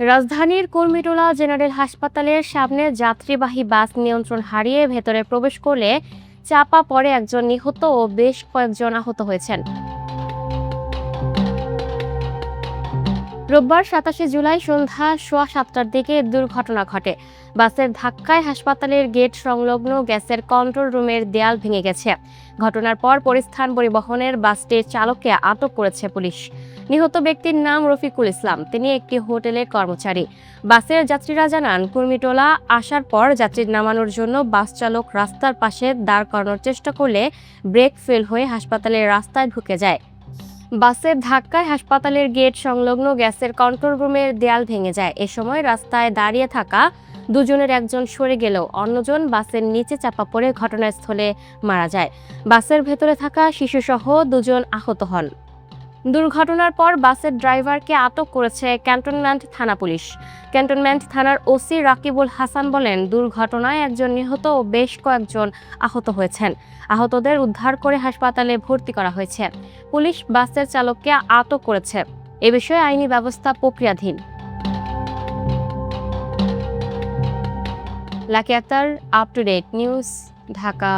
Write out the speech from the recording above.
রাজধানীর কুর্মিটোলা জেনারেল হাসপাতালের সামনে যাত্রীবাহী বাস নিয়ন্ত্রণ হারিয়ে ভেতরে প্রবেশ করলে চাপা পড়ে একজন নিহত ও বেশ কয়েকজন আহত হয়েছেন। রোববার ২৭ জুলাই সন্ধ্যা ৭:১৭টার দিকে দুর্ঘটনা ঘটে। বাসের ধাক্কায় হাসপাতালের গেট সংলগ্ন গ্যাসের কন্ট্রোল রুমের দেয়াল ভেঙে গেছে। ঘটনার পর পরিস্থান পরিবহনের বাসটির চালককে আটক করেছে পুলিশ। নিহত ব্যক্তির নাম রফিকুল ইসলাম, তিনি একটি হোটেলের কর্মচারী। বাসের যাত্রীরা জানান, কুর্মিটোলা আসার পর যাত্রী নামানোর জন্য বাস চালক রাস্তার পাশে দাঁড় করানোর চেষ্টা করলে ব্রেক ফেল হয়ে হাসপাতালের রাস্তায় ঢুকে যায়। বাসের ধাক্কায় হাসপাতালের গেট সংলগ্ন গ্যাসের কন্ট্রোল রুমের দেয়াল ভেঙে যায়। এ সময় রাস্তায় দাঁড়িয়ে থাকা দুজনের একজন সরে গেলেও অন্যজন বাসের নিচে চাপা পড়ে ঘটনাস্থলে মারা যায়। বাসের ভেতরে থাকা শিশুসহ দুজন আহত হন। দুর্ঘটনার পর বাসের ড্রাইভারকে আটক করেছে ক্যান্টনমেন্ট থানা পুলিশ। ক্যান্টনমেন্ট থানার ওসি রাকিবুল হাসান বলেন, দুর্ঘটনায় একজন নিহত ও বেশ কয়েকজন আহত হয়েছেন। আহতদের উদ্ধার করে হাসপাতালে ভর্তি করা হয়েছে। পুলিশ বাসের চালককে আটক করেছে। এ বিষয়ে আইনি ব্যবস্থা প্রক্রিয়াধীন। Lucky Akter, up to date news, Dhaka.